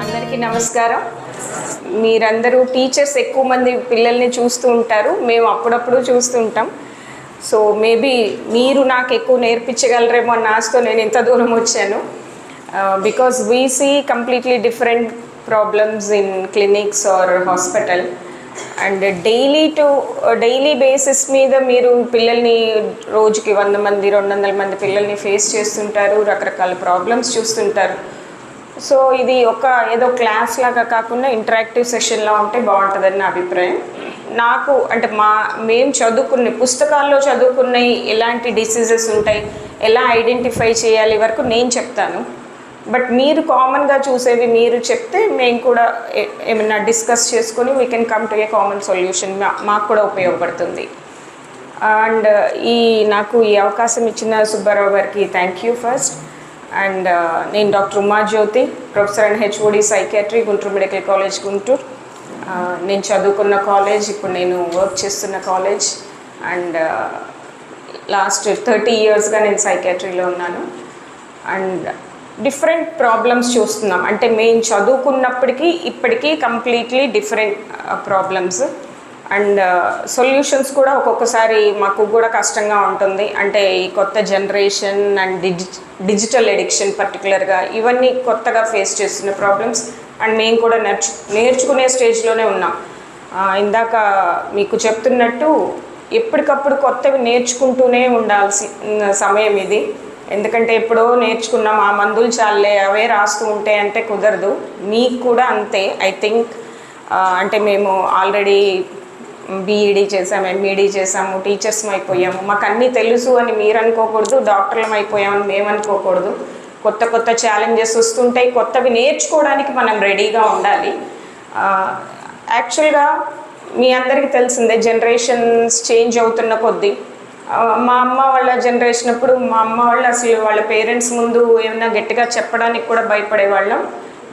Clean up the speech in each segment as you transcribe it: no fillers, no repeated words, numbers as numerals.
అందరికీ నమస్కారం. మీరందరూ టీచర్స్ ఎక్కువ మంది పిల్లల్ని చూస్తూ ఉంటారు, మేము అప్పుడప్పుడు చూస్తూ ఉంటాం. సో మేబీ మీరు నాకు ఎక్కువ నేర్పించగలరేమో అన్న ఆశతో నేను ఇంత దూరం వచ్చాను. Because we see completely different problems in clinics or hospital. And daily basis మీద మీరు పిల్లల్ని రోజుకి 100 మంది 200 మంది పిల్లల్ని ఫేస్ చేస్తుంటారు, రకరకాల ప్రాబ్లమ్స్ చూస్తుంటారు. సో ఇది ఏదో క్లాస్ లాగా కాకుండా ఇంటరాక్టివ్ సెషన్లా ఉంటే బాగుంటుందని నా అభిప్రాయం. నాకు అంటే మేము చదువుకునే పుస్తకాల్లో చదువుకున్న ఎలాంటి డిసీజెస్ ఉంటాయి, ఎలా ఐడెంటిఫై చేయాలి వరకు నేను చెప్తాను. బట్ మీరు కామన్గా చూసేవి మీరు చెప్తే మేము కూడా ఏమైనా డిస్కస్ చేసుకొని we can come to a common solution. మాకు కూడా ఉపయోగపడుతుంది. అండ్ నాకు ఈ అవకాశం ఇచ్చిన సుబ్బారావు గారికి థ్యాంక్ యూ ఫస్ట్. అండ్ నేను doctor Umajyothi, professor and HOD psychiatry, Guntur medical college Guntur. నేను చదువుకున్న కాలేజ్, ఇప్పుడు నేను వర్క్ చేస్తున్న కాలేజ్. అండ్ లాస్ట్ 30 yearsగా నేను సైకియాట్రీలో ఉన్నాను. అండ్ డిఫరెంట్ ప్రాబ్లమ్స్ చూస్తున్నాం. అంటే మేము చదువుకున్నప్పటికీ ఇప్పటికీ completely different problems. And solutions కూడా ఒక్కొక్కసారి మాకు కూడా కష్టంగా ఉంటుంది. అంటే ఈ కొత్త జనరేషన్ అండ్ డిజిటల్ ఎడిక్షన్ పర్టికులర్గా ఇవన్నీ కొత్తగా ఫేస్ చేస్తున్న ప్రాబ్లమ్స్. అండ్ మేము కూడా నేర్చుకునే స్టేజ్లోనే ఉన్నాం. ఇందాక మీకు చెప్తున్నట్టు ఎప్పటికప్పుడు కొత్తవి నేర్చుకుంటూనే ఉండాల్సిన సమయం ఇది. ఎందుకంటే ఎప్పుడో నేర్చుకున్నాం, ఆ మందులు చాలే అవే రాస్తూ ఉంటే అంటే కుదరదు. మీకు కూడా అంతే ఐ థింక్. అంటే మేము ఆల్రెడీ బీఈడీ చేసాము, ఎంఈడీ చేసాము, టీచర్స్ అయిపోయాము. మాకు అన్నీ తెలుసు అని మీరు అనుకోకూడదు, డాక్టర్లం అయిపోయామని మేము అనుకోకూడదు. కొత్త కొత్త ఛాలెంజెస్ వస్తుంటాయి, కొత్తవి నేర్చుకోవడానికి మనం రెడీగా ఉండాలి. యాక్చువల్గా మీ అందరికీ తెలిసిందే, జనరేషన్స్ చేంజ్ అవుతున్న కొద్దీ. మా అమ్మ వాళ్ళ జనరేషన్ అప్పుడు మా అమ్మ వాళ్ళు అసలు వాళ్ళ పేరెంట్స్ ముందు ఏమైనా గట్టిగా చెప్పడానికి కూడా భయపడేవాళ్ళం.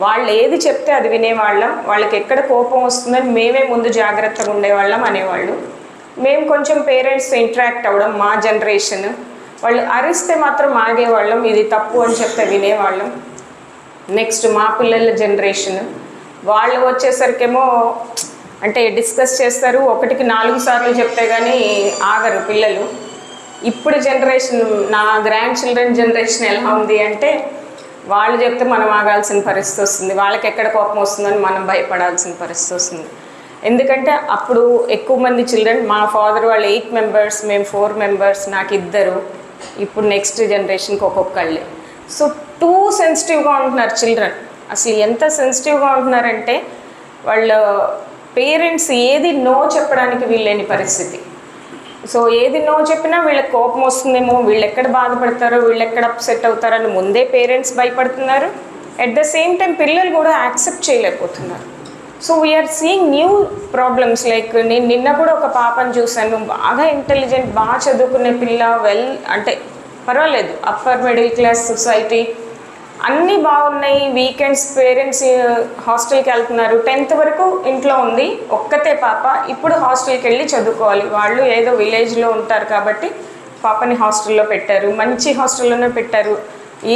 వాళ్ళు ఏది చెప్తే అది వినేవాళ్ళం. వాళ్ళకి ఎక్కడ కోపం వస్తుందని మేమే ముందు జాగ్రత్తగా ఉండేవాళ్ళం అనేవాళ్ళు. మేము కొంచెం పేరెంట్స్తో ఇంటరాక్ట్ అవ్వడం, మా జనరేషన్, వాళ్ళు అరిస్తే మాత్రం ఆగేవాళ్ళం, ఇది తప్పు అని చెప్తే వినేవాళ్ళం. నెక్స్ట్ మా పిల్లల జనరేషన్, వాళ్ళు వచ్చేసరికేమో అంటే డిస్కస్ చేస్తారు, 1కి 4 సార్లు చెప్తే కానీ ఆగరు పిల్లలు. ఇప్పుడు జనరేషన్, నా గ్రాండ్ చిల్డ్రన్ జనరేషన్ ఎలా ఉంది అంటే వాళ్ళు చెప్తే మనం ఆగాల్సిన పరిస్థితి వస్తుంది, వాళ్ళకి ఎక్కడ కోపం వస్తుందని మనం భయపడాల్సిన పరిస్థితి వస్తుంది. ఎందుకంటే అప్పుడు ఎక్కువ మంది చిల్డ్రన్, మా ఫాదర్ వాళ్ళు 8 members, మేము 4 members, నాకు 2. ఇప్పుడు నెక్స్ట్ జనరేషన్కి ఒక్కొక్కళ్ళే. సో టూ సెన్సిటివ్గా ఉంటున్నారు చిల్డ్రన్. అసలు ఎంత సెన్సిటివ్గా ఉంటున్నారంటే వాళ్ళ పేరెంట్స్ ఏది నో చెప్పడానికి వీల్లేని పరిస్థితి. సో ఏది నో చెప్పినా వీళ్ళకి కోపం వస్తుందేమో, వీళ్ళు ఎక్కడ బాధపడతారో, వీళ్ళు ఎక్కడ అప్సెట్ అవుతారని ముందే పేరెంట్స్ భయపడుతున్నారు. ఎట్ ద సేమ్ టైం పిల్లలు కూడా యాక్సెప్ట్ చేయలేకపోతున్నారు. So we're seeing new problems. Like నేను నిన్న కూడా ఒక పాపను చూశాను, బాగా ఇంటెలిజెంట్, బాగా చదువుకునే పిల్ల, అంటే పర్వాలేదు, అప్పర్ మిడిల్ క్లాస్ సొసైటీ, అన్నీ బాగున్నాయి. వీకెండ్స్ పేరెంట్స్ హాస్టల్కి వెళ్తున్నారు. 10th వరకు ఇంట్లో ఉంది, ఒక్కతే పాప. ఇప్పుడు హాస్టల్కి వెళ్ళి చదువుకోవాలి. వాళ్ళు ఏదో విలేజ్లో ఉంటారు కాబట్టి పాపని హాస్టల్లో పెట్టారు, మంచి హాస్టల్లోనే పెట్టారు.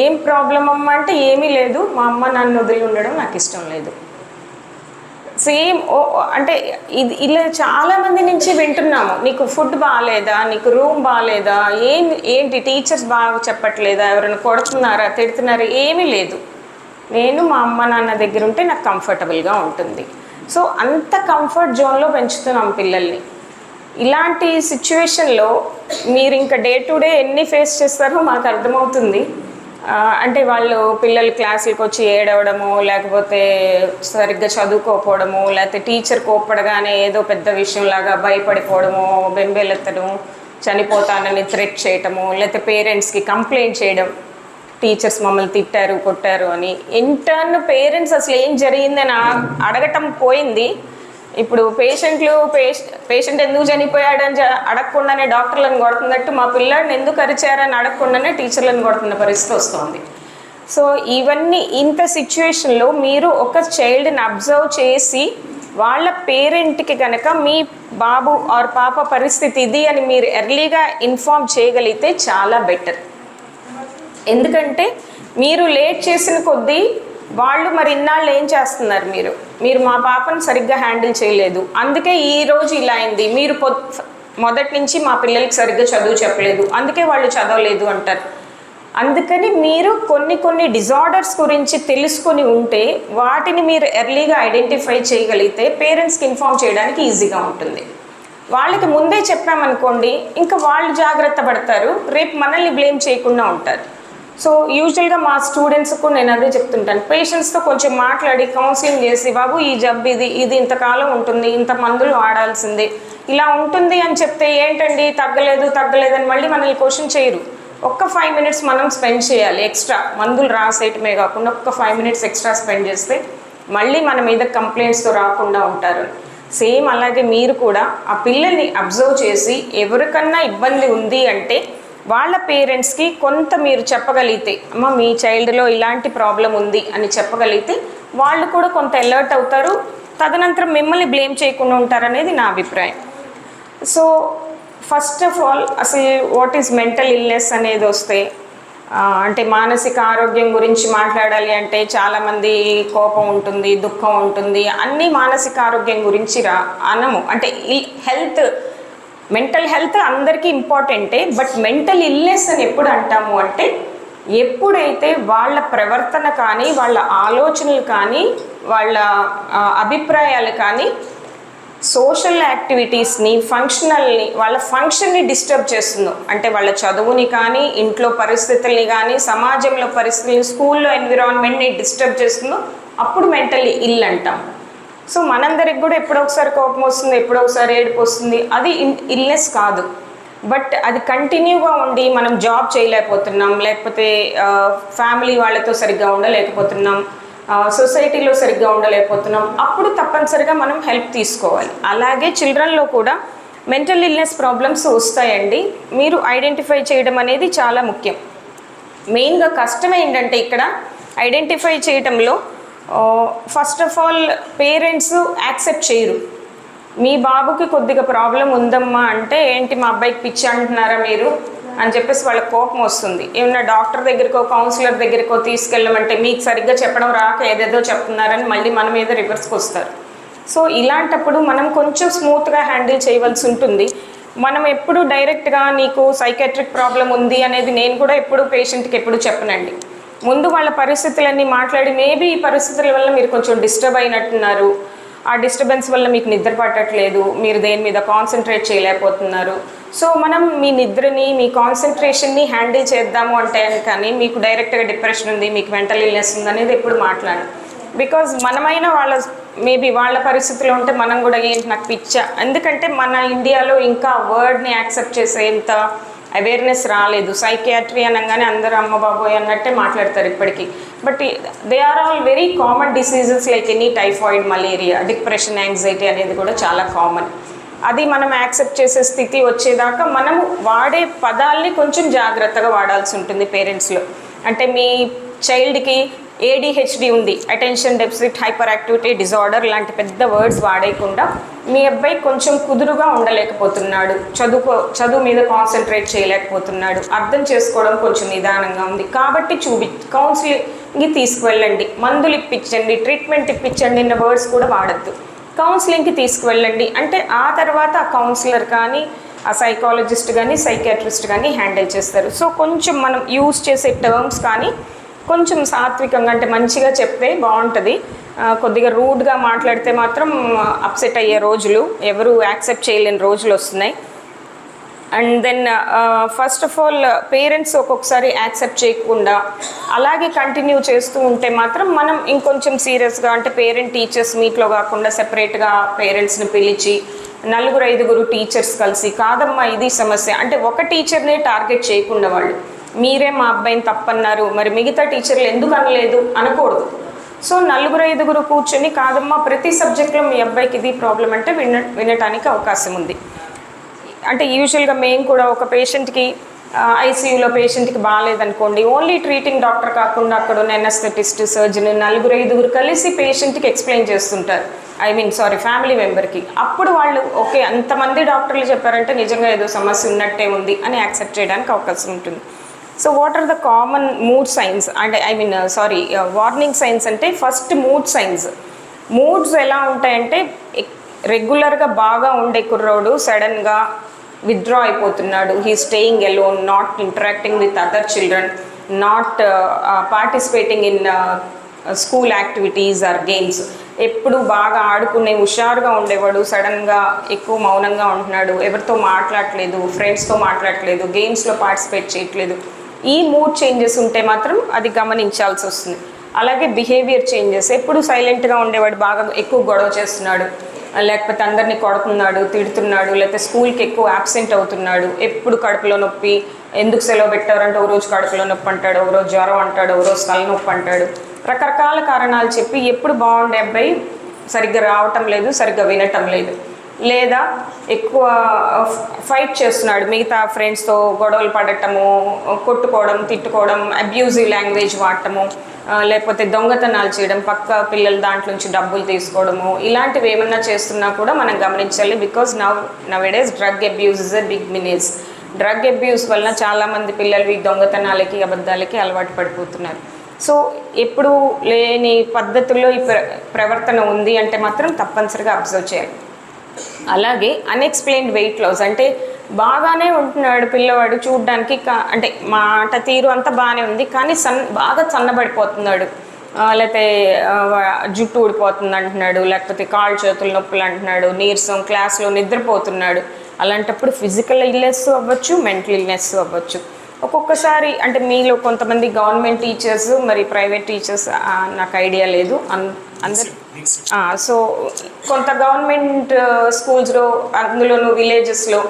ఏం ప్రాబ్లం అమ్మ అంటే ఏమీ లేదు, మా అమ్మ నన్ను వదిలి ఉండడం నాకు ఇష్టం లేదు. సేమ్ అంటే ఇలా చాలామంది నుంచి వింటున్నాము, నీకు ఫుడ్ బాగాలేదా, నీకు రూమ్ బాగాలేదా, ఏంటి టీచర్స్ బాగా చెప్పట్లేదా, ఎవరైనా కొడుతున్నారా, తిడుతున్నారా, ఏమీ లేదు, నేను మా అమ్మ నాన్న దగ్గర ఉంటే నాకు కంఫర్టబుల్గా ఉంటుంది. సో అంత కంఫర్ట్ జోన్లో పెంచుతున్నాం పిల్లల్ని. ఇలాంటి సిచ్యువేషన్లో మీరు ఇంకా డే టు డే ఎన్ని ఫేస్ చేస్తారో మాకు అర్థమవుతుంది. అంటే వాళ్ళు పిల్లలు క్లాసులకు వచ్చి ఏడవడము, లేకపోతే సరిగ్గా చదువుకోకపోవడము, లేకపోతే టీచర్ కోప్పడగానే ఏదో పెద్ద విషయంలాగా భయపడిపోవడము, బెంబేలెత్తడము, చనిపోతానని థ్రెట్ చేయటము, లేకపోతే పేరెంట్స్కి కంప్లైంట్ చేయడం, టీచర్స్ మమ్మల్ని తిట్టారు కొట్టారు అని. ఇంటర్న్ పేరెంట్స్ అసలు ఏం జరిగిందని అడగటం పోయింది. ఇప్పుడు పేషెంట్ ఎందుకు చనిపోయాడని అడగకుండానే డాక్టర్లను కొడుతున్నట్టు మా పిల్లాడిని ఎందుకు అరిచారని అడగకుండానే టీచర్లను కొడుతున్న పరిస్థితి వస్తుంది. సో ఇవన్నీ ఇంత సిచ్యువేషన్లో మీరు ఒక చైల్డ్ని అబ్జర్వ్ చేసి వాళ్ళ పేరెంట్కి కనుక మీ బాబు ఆర్ పాప పరిస్థితి ఇది అని మీరు ఎర్లీగా ఇన్ఫార్మ్ చేయగలిగితే చాలా బెటర్. ఎందుకంటే మీరు లేట్ చేసిన కొద్దీ వాళ్ళు మరి ఇన్నాళ్ళు ఏం చేస్తున్నారు? మీరు మా పాపను సరిగ్గా హ్యాండిల్ చేయలేదు, అందుకే ఈరోజు ఇలా అయింది. మీరు మొదటి నుంచి మా పిల్లలకి సరిగ్గా చదువు చెప్పలేదు, అందుకే వాళ్ళు చదవలేదు అంటారు. అందుకని మీరు కొన్ని డిజార్డర్స్ గురించి తెలుసుకొని ఉంటే వాటిని మీరు ఎర్లీగా ఐడెంటిఫై చేయగలిగితే పేరెంట్స్కి ఇన్ఫార్మ్ చేయడానికి ఈజీగా ఉంటుంది. వాళ్ళకి ముందే చెప్పామనుకోండి, ఇంకా వాళ్ళు జాగ్రత్త పడతారు, రేపు మనల్ని బ్లేమ్ చేయకుండా ఉంటారు. సో యూజువల్గా మా స్టూడెంట్స్కు నేను అదే చెప్తుంటాను, పేషెంట్స్తో కొంచెం మాట్లాడి కౌన్సిలింగ్ చేసి, బాబు ఈ జబ్బు ఇది ఇంతకాలం ఉంటుంది, ఇంత మందులు వాడాల్సిందే, ఇలా ఉంటుంది అని చెప్తే ఏంటండి తగ్గలేదని మళ్ళీ మనల్ని క్వశ్చన్ చేయరు. ఒక్క 5 minutes మనం స్పెండ్ చేయాలి ఎక్స్ట్రా, మందులు రాసేయటమే కాకుండా ఒక్క 5 minutes ఎక్స్ట్రా స్పెండ్ చేస్తే మళ్ళీ మన మీద కంప్లైంట్స్తో రాకుండా ఉంటారు. సేమ్ అలాగే మీరు కూడా ఆ పిల్లల్ని అబ్జర్వ్ చేసి ఎవరికన్నా ఇబ్బంది ఉంది అంటే వాళ్ళ పేరెంట్స్కి కొంత మీరు చెప్పగలిగితే, అమ్మ మీ చైల్డ్లో ఇలాంటి ప్రాబ్లం ఉంది అని చెప్పగలిగితే వాళ్ళు కూడా కొంత అలర్ట్ అవుతారు, తదనంతరం మిమ్మల్ని బ్లేమ్ చేయకుండా ఉంటారనేది నా అభిప్రాయం. సో ఫస్ట్ ఆఫ్ ఆల్ అసలు వాట్ ఈజ్ మెంటల్ ఇల్నెస్ అనేది వస్తే, అంటే మానసిక ఆరోగ్యం గురించి మాట్లాడాలి అంటే చాలామంది కోపం ఉంటుంది, దుఃఖం ఉంటుంది, అన్నీ మానసిక ఆరోగ్యం గురించి అనము. అంటే మెంటల్ హెల్త్ అందరికీ ఇంపార్టెంటే, బట్ మెంటల్ ఇల్నెస్ అని ఎప్పుడు అంటాము అంటే ఎప్పుడైతే వాళ్ళ ప్రవర్తన కానీ, వాళ్ళ ఆలోచనలు కానీ, వాళ్ళ అభిప్రాయాలు కానీ సోషల్ యాక్టివిటీస్ని, వాళ్ళ ఫంక్షన్ని డిస్టర్బ్ చేస్తుందో, అంటే వాళ్ళ చదువుని కానీ, ఇంట్లో పరిస్థితుల్ని కానీ, సమాజంలో పరిస్థితుల్ని, స్కూల్లో ఎన్విరాన్మెంట్ని డిస్టర్బ్ చేస్తుందో అప్పుడు మెంటల్లీ ఇల్ అంటాం. సో మనందరికి కూడా ఎప్పుడో ఒకసారి కోపం వస్తుంది, ఎప్పుడో ఒకసారి ఏడుపు వస్తుంది, అది ఇల్నెస్ కాదు. బట్ అది కంటిన్యూగా ఉండి మనం జాబ్ చేయలేకపోతున్నాం, లేకపోతే ఫ్యామిలీ వాళ్ళతో సరిగ్గా ఉండలేకపోతున్నాం, సొసైటీలో సరిగ్గా ఉండలేకపోతున్నాం, అప్పుడు తప్పనిసరిగా మనం హెల్ప్ తీసుకోవాలి. అలాగే చిల్డ్రన్లో కూడా మెంటల్ ఇల్నెస్ ప్రాబ్లమ్స్ వస్తాయండి. మీరు ఐడెంటిఫై చేయడం అనేది చాలా ముఖ్యం. మెయిన్గా కష్టం ఏంటంటే ఇక్కడ ఐడెంటిఫై చేయడంలో first of all parents accept చేయరు. మీ బాబుకి కొద్దిగా ప్రాబ్లం ఉందమ్మా అంటే, ఏంటి మా అబ్బాయికి పిచ్చి అంటున్నారా మీరు అని చెప్పేసి వాళ్ళకి కోపం వస్తుంది. ఏమన్నా డాక్టర్ దగ్గరికో కౌన్సిలర్ దగ్గరికో తీసుకెళ్ళమంటే మీకు సరిగ్గా చెప్పడం రాక ఏదేదో చెప్తున్నారని మళ్ళీ మన మీద రివర్స్కి వస్తారు. సో ఇలాంటప్పుడు మనం కొంచెం స్మూత్గా హ్యాండిల్ చేయవలసి ఉంటుంది. మనం ఎప్పుడు డైరెక్ట్గా నీకు సైకాట్రిక్ ప్రాబ్లం ఉంది అనేది నేను కూడా ఎప్పుడు పేషెంట్కి ఎప్పుడు చెప్పనండి. ముందు వాళ్ళ పరిస్థితులన్నీ మాట్లాడి, మేబీ ఈ పరిస్థితుల వల్ల మీరు కొంచెం డిస్టర్బ్ అయినట్టున్నారు, ఆ డిస్టర్బెన్స్ వల్ల మీకు నిద్ర పట్టట్లేదు, మీరు దేని మీద కాన్సన్ట్రేట్ చేయలేకపోతున్నారు, సో మనం మీ నిద్రని, మీ కాన్సన్ట్రేషన్ని హ్యాండిల్ చేద్దాము అంటే కానీ మీకు డైరెక్ట్గా డిప్రెషన్ ఉంది, మీకు మెంటల్ ఇల్నెస్ ఉంది అనేది ఎప్పుడు మాట్లాడు. బికాజ్ మనమైనా మేబీ వాళ్ళ పరిస్థితుల్లో ఉంటే మనం కూడా ఏంటి నాకు పిచ్చా, ఎందుకంటే మన ఇండియాలో ఇంకా వర్డ్ని యాక్సెప్ట్ చేసేంత అవేర్నెస్ రాలేదు. సైకియాట్రీ అనగానే అందరూ అమ్మ బాబోయ్ అన్నట్టే మాట్లాడతారు ఇప్పటికీ. But they are all very common diseases like any typhoid, malaria, depression, anxiety అనేది కూడా చాలా కామన్. అది మనం యాక్సెప్ట్ చేసే స్థితి వచ్చేదాకా మనము వాడే పదాల్ని కొంచెం జాగ్రత్తగా వాడాల్సి ఉంటుంది పేరెంట్స్లో. అంటే మీ చైల్డ్కి ADHD ఉంది, attention deficit hyper activity disorder లాంటి పెద్ద వర్డ్స్ వాడేయకుండా, మీ అబ్బాయి కొంచెం కుదురుగా ఉండలేకపోతున్నాడు, చదువు మీద కాన్సన్ట్రేట్ చేయలేకపోతున్నాడు, అర్థం చేసుకోవడం కొంచెం నిదానంగా ఉంది కాబట్టి కౌన్సిలింగ్కి తీసుకువెళ్ళండి, మందులు ఇప్పించండి, ట్రీట్మెంట్ ఇప్పించండి అన్న వర్డ్స్ కూడా వాడద్దు. కౌన్సిలింగ్కి తీసుకువెళ్ళండి అంటే ఆ తర్వాత ఆ కౌన్సిలర్ కానీ, ఆ సైకాలజిస్ట్ కానీ, సైకియాట్రిస్ట్ కానీ హ్యాండిల్ చేస్తారు. సో కొంచెం మనం యూజ్ చేసే టర్మ్స్ కానీ కొంచెం సాత్వికంగా, అంటే మంచిగా చెప్తే బాగుంటుంది. కొద్దిగా రూడ్గా మాట్లాడితే మాత్రం అప్సెట్ అయ్యే రోజులు, ఎవరు యాక్సెప్ట్ చేయలేని రోజులు వస్తున్నాయి. And then first of all parents ఒక్కొక్కసారి యాక్సెప్ట్ చేయకుండా అలాగే కంటిన్యూ చేస్తూ ఉంటే మాత్రం మనం ఇంకొంచెం సీరియస్గా, అంటే పేరెంట్ టీచర్స్ మీట్లో కాకుండా సెపరేట్గా పేరెంట్స్ని పిలిచి 4-5 టీచర్స్ కలిసి, కాదమ్మా ఇది సమస్య అంటే ఒక టీచర్నే టార్గెట్ చేయకుండా వాళ్ళు, మీరే మా అబ్బాయిని తప్పన్నారు మరి మిగతా టీచర్లు ఎందుకు అనలేదు అనకూడదు. సో 4-5 కూర్చొని, కాదమ్మా ప్రతి సబ్జెక్ట్లో మీ అబ్బాయికి ఇది ప్రాబ్లం అంటే వినటానికి అవకాశం ఉంది. అంటే యూజువల్గా మేము కూడా ఒక పేషెంట్కి ఐసీయూలో పేషెంట్కి బాగాలేదనుకోండి, ఓన్లీ ట్రీటింగ్ డాక్టర్ కాకుండా అక్కడ ఉన్న ఎనస్థెటిస్ట్, సర్జన్ 4-5 కలిసి పేషెంట్కి ఎక్స్ప్లెయిన్ చేస్తుంటారు, ఫ్యామిలీ మెంబర్కి. అప్పుడు వాళ్ళు ఓకే అంతమంది డాక్టర్లు చెప్పారంటే నిజంగా ఏదో సమస్య ఉన్నట్టే ఉంది అని యాక్సెప్ట్ చేయడానికి అవకాశం ఉంటుంది. So what are the common mood signs అంటే వార్నింగ్ సైన్స్ అంటే ఫస్ట్ మూడ్ సైన్స్. మూడ్స్ ఎలా ఉంటాయంటే రెగ్యులర్గా బాగా ఉండే కుర్రోడు సడన్గా విత్డ్రా అయిపోతున్నాడు, he staying alone, not interacting with other children, not participating in school activities or games. ఎప్పుడు బాగా ఆడుకునే హుషారుగా ఉండేవాడు సడన్గా ఎక్కువ మౌనంగా ఉంటున్నాడు, ఎవరితో మాట్లాడట్లేదు, ఫ్రెండ్స్తో మాట్లాడట్లేదు, గేమ్స్లో పార్టిసిపేట్ చేయట్లేదు. ఈ మూడ్ చేంజెస్ ఉంటే మాత్రం అది గమనించాల్సి వస్తుంది. అలాగే బిహేవియర్ చేంజెస్, ఎప్పుడు సైలెంట్గా ఉండేవాడు బాగా ఎక్కువ గొడవ చేస్తున్నాడు, లేకపోతే అందరినీ కొడుతున్నాడు, తిడుతున్నాడు, లేకపోతే స్కూల్కి ఎక్కువ యాబ్సెంట్ అవుతున్నాడు, ఎప్పుడు కడుపులో నొప్పి, ఎందుకు సెలవు పెట్టారంటే ఓ రోజు కడుపులో నొప్పి అంటాడు, ఓ రోజు జ్వరం అంటాడు, ఓ రోజు తలనొప్పి అంటాడు, రకరకాల కారణాలు చెప్పి ఎప్పుడు బాగుండే అబ్బాయి సరిగ్గా రావటం లేదు, సరిగ్గా వినటం లేదు, లేదా ఎక్కువ ఫైట్ చేస్తున్నాడు, మిగతా ఫ్రెండ్స్తో గొడవలు పడటము, కొట్టుకోవడం, తిట్టుకోవడం, అబ్యూజివ్ లాంగ్వేజ్ వాడటము, లేకపోతే దొంగతనాలు చేయడం, పక్క పిల్లల దాంట్లో నుంచి డబ్బులు తీసుకోవడము, ఇలాంటివి ఏమన్నా చేస్తున్నా కూడా మనం గమనించాలి. Because nowadays drug abuse is a big menace. Drug abuse వలన చాలామంది పిల్లలు ఈ దొంగతనాలకి, అబద్ధాలకి అలవాటు పడిపోతున్నారు. సో ఎప్పుడు లేని పద్ధతుల్లో ఈ ప్రవర్తన ఉంది అంటే మాత్రం తప్పనిసరిగా అబ్జర్వ్ చేయాలి. అలాగే అన్ఎక్స్ప్లెయిన్డ్ వెయిట్ లాస్, అంటే బాగానే ఉంటున్నాడు పిల్లవాడు చూడడానికి, అంటే మాట తీరు అంతా బాగానే ఉంది, కానీ బాగా సన్నబడిపోతున్నాడు, లేకపోతే జుట్టు ఊడిపోతుంది అంటున్నాడు, లేకపోతే కాళ్ళు చేతులు నొప్పులు అంటున్నాడు, నీరసం, క్లాస్లో నిద్రపోతున్నాడు. అలాంటప్పుడు ఫిజికల్ ఇల్నెస్ అవ్వచ్చు, మెంటల్ ఇల్నెస్ అవ్వచ్చు. ఒక్కొక్కసారి అంటే మీలో కొంతమంది గవర్నమెంట్ టీచర్స్, మరి ప్రైవేట్ టీచర్స్ నాకు ఐడియా లేదు అందరు. సో కొంత గవర్నమెంట్ స్కూల్స్లో, అందులోనూ విలేజెస్లో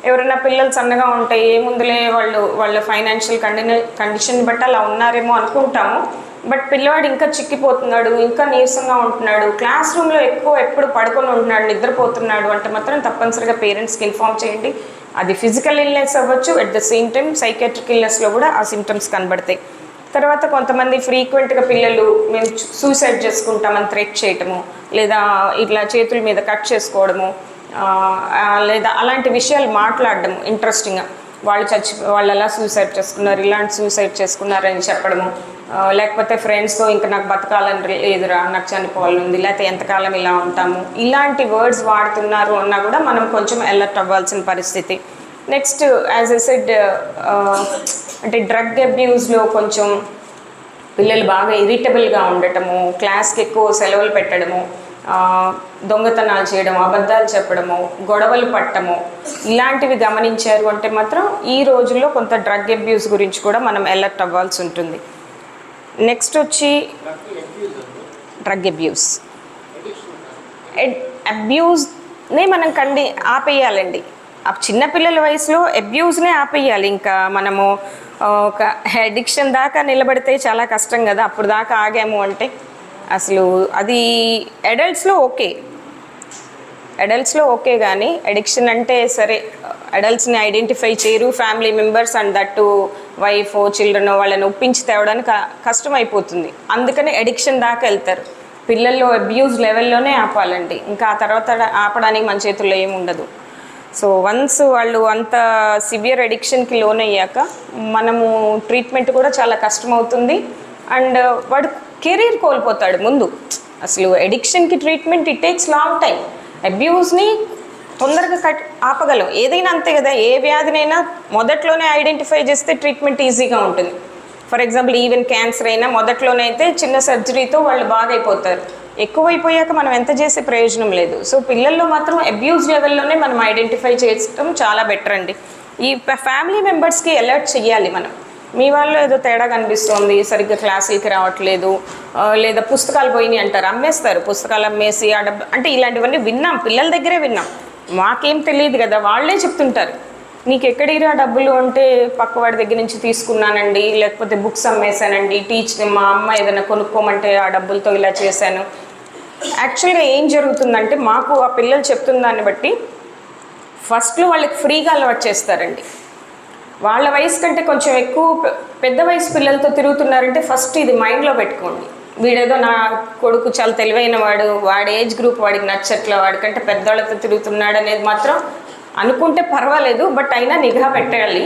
ఎవరైనా పిల్లలు సన్నగా ఉంటే ఏముందులే వాళ్ళ ఫైనాన్షియల్ కండిషన్ బట్టి అలా ఉన్నారేమో అనుకుంటాము. బట్ పిల్లవాడు ఇంకా చిక్కిపోతున్నాడు, ఇంకా నీరసంగా ఉంటున్నాడు, క్లాస్ రూమ్లో ఎప్పుడు పడుకొని ఉంటున్నాడు, నిద్రపోతున్నాడు అంటే మాత్రం తప్పనిసరిగా పేరెంట్స్కి ఇన్ఫామ్ చేయండి. అది ఫిజికల్ ఇల్నెస్ అవ్వచ్చు, at the same time psychiatric ఇల్నెస్లో కూడా ఆ సిమ్టమ్స్ కనబడతాయి. తర్వాత కొంతమంది ఫ్రీక్వెంట్గా పిల్లలు మేము సూసైడ్ చేసుకుంటామని థ్రెట్ చేయటము, లేదా ఇట్లా చేతుల మీద కట్ చేసుకోవడము, లేదా అలాంటి విషయాలు మాట్లాడడము ఇంట్రెస్టింగ్గా, వాళ్ళు ఎలా సూసైడ్ చేసుకున్నారు, ఇలాంటి సూసైడ్ చేసుకున్నారని చెప్పడము, లేకపోతే ఫ్రెండ్స్తో ఇంకా నాకు బతకాలని లేదురా, నాకు చనిపోవాలని ఉంది, లేకపోతే ఎంతకాలం ఇలా ఉంటాము, ఇలాంటి వర్డ్స్ వాడుతున్నారు అన్నా కూడా మనం కొంచెం అలర్ట్ అవ్వాల్సిన పరిస్థితి. నెక్స్ట్ యాజ్ ఎ సెడ్, అంటే డ్రగ్ అబ్యూస్లో కొంచెం పిల్లలు బాగా ఇరిటబుల్గా ఉండటము, క్లాస్కి ఎక్కువ సెలవులు పెట్టడము, దొంగతనాలు చేయడం, అబద్ధాలు చెప్పడము, గొడవలు పట్టడము, ఇలాంటివి గమనించారు అంటే మాత్రం ఈ రోజుల్లో కొంత డ్రగ్ అబ్యూస్ గురించి కూడా మనం అలర్ట్ అవ్వాల్సి ఉంటుంది. నెక్స్ట్ వచ్చి డ్రగ్ అబ్యూస్నే మనం ఆపేయాలండి. ఆ చిన్నపిల్లల వయసులో అబ్యూస్నే ఆపేయాలి. ఇంకా మనము ఒక అడిక్షన్ దాకా నిలబడితే చాలా కష్టం కదా, అప్పుడు దాకా ఆగాము అంటే అసలు అది అడల్ట్స్లో ఓకే కానీ అడిక్షన్ అంటే సరే అడల్ట్స్ని ఐడెంటిఫై చేయరు family members, and that wife children వాళ్ళని ఒప్పించి తేవడానికి కష్టమైపోతుంది. అందుకని అడిక్షన్ దాకా వెళ్తారు. పిల్లల్లో అబ్యూస్ లెవెల్లోనే ఆపాలండి, ఇంకా ఆ తర్వాత ఆపడానికి మన చేతుల్లో ఏముండదు. సో వన్స్ వాళ్ళు అంత సివియర్ అడిక్షన్కి లోన్ అయ్యాక మనము ట్రీట్మెంట్ కూడా చాలా కష్టమవుతుంది, అండ్ వాడు కెరీర్ కోల్పోతాడు ముందు. అసలు అడిక్షన్కి treatment it takes long time. అబ్యూస్ని తొందరగా ఆపగలం, ఏదైనా అంతే కదా, ఏ వ్యాధినైనా మొదట్లోనే ఐడెంటిఫై చేస్తే ట్రీట్మెంట్ ఈజీగా ఉంటుంది. ఫర్ ఎగ్జాంపుల్ ఈవెన్ క్యాన్సర్ అయినా మొదట్లోనైతే చిన్న సర్జరీతో వాళ్ళు బాగైపోతారు, ఎక్కువైపోయాక మనం ఎంత చేసే ప్రయోజనం లేదు. సో పిల్లల్లో మాత్రం అబ్యూస్ లెవెల్లోనే మనం ఐడెంటిఫై చేయడం చాలా బెటర్ అండి. ఈ ఫ్యామిలీ మెంబర్స్కి అలర్ట్ చెయ్యాలి మనం, మీ వాళ్ళు ఏదో తేడా కనిపిస్తుంది, సరిగ్గా క్లాసులకి రావట్లేదు, లేదా పుస్తకాలు పోయినాయి అంటారు, అమ్మేస్తారు, పుస్తకాలు అమ్మేసి అంటే ఇలాంటివన్నీ విన్నాం, పిల్లల దగ్గరే విన్నాం, మాకేం తెలియదు కదా, వాళ్ళే చెప్తుంటారు. నీకు ఎక్కడిరా డబ్బులు అంటే పక్కవాడి దగ్గర నుంచి తీసుకున్నానండి, లేకపోతే బుక్స్ అమ్మేశానండి, మా అమ్మ ఏదైనా కొనుక్కోమంటే ఆ డబ్బులతో ఇలా చేశాను. యాక్చువల్గా ఏం జరుగుతుందంటే మాకు ఆ పిల్లలు చెప్తున్న దాన్ని బట్టి ఫస్ట్లో వాళ్ళకి ఫ్రీగా అలవాటు చేస్తారండి. వాళ్ళ వయసు కంటే కొంచెం ఎక్కువ పెద్ద వయసు పిల్లలతో తిరుగుతున్నారంటే ఫస్ట్ ఇది మైండ్లో పెట్టుకోండి, వీడేదో నా కొడుకు చాలా తెలివైన వాడి ఏజ్ గ్రూప్ వాడికి నచ్చట్ల, వాడికంటే పెద్దవాళ్ళతో తిరుగుతున్నాడు అనేది మాత్రం అనుకుంటే పర్వాలేదు, బట్ అయినా నిఘా పెట్టాలి.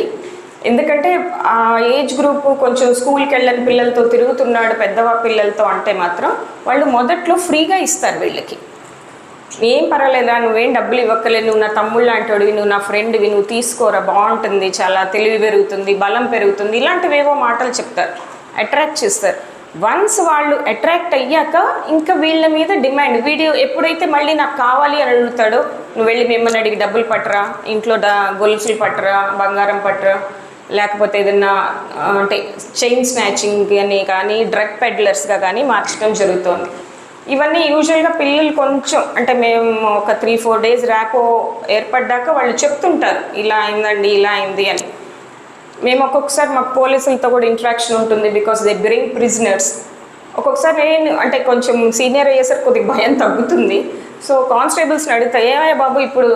ఎందుకంటే ఆ ఏజ్ గ్రూప్ కొంచెం స్కూల్కి వెళ్ళని పిల్లలతో తిరుగుతున్నాడు, పిల్లలతో అంటే మాత్రం వాళ్ళు మొదట్లో ఫ్రీగా ఇస్తారు వీళ్ళకి. ఏం పర్వాలేదా, నువ్వేం డబ్బులు ఇవ్వక్కలేదు, నువ్వు నా తమ్ముళ్ళు లాంటివాడివి, నువ్వు నా ఫ్రెండ్వి, నువ్వు తీసుకోరా బాగుంటుంది, చాలా తెలివి పెరుగుతుంది, బలం పెరుగుతుంది, ఇలాంటివేవో మాటలు చెప్తారు, అట్రాక్ట్ చేస్తారు. వన్స్ వాళ్ళు అట్రాక్ట్ అయ్యాక ఇంకా వీళ్ళ మీద డిమాండ్. వీడియో ఎప్పుడైతే మళ్ళీ నాకు కావాలి అని అడుగుతాడో, నువ్వు వెళ్ళి మిమ్మల్ని అడిగి డబ్బులు పట్టరా, ఇంట్లో గొలుసులు పట్టరా, బంగారం పట్టరా, లేకపోతే ఏదన్నా అంటే చైన్ స్నాచింగ్ అని కానీ డ్రగ్ పెడ్లర్స్గా కానీ మార్చడం జరుగుతుంది. ఇవన్నీ యూజువల్గా పిల్లలు కొంచెం అంటే మేము ఒక 3-4 డేస్ ర్యాపో ఏర్పడ్డాక వాళ్ళు చెప్తుంటారు, ఇలా అయిందండి, ఇలా అయింది అని. మేము ఒక్కొక్కసారి మాకు పోలీసులతో కూడా ఇంట్రాక్షన్ ఉంటుంది, బికాస్ దే బ్రింగ్ ప్రిజనర్స్. ఒక్కొక్కసారి నేను అంటే కొంచెం సీనియర్ అయ్యేసరికి కొద్దిగా భయం తగ్గుతుంది. సో కానిస్టేబుల్స్ని అడిగితే, ఏమయ్య బాబు ఇప్పుడు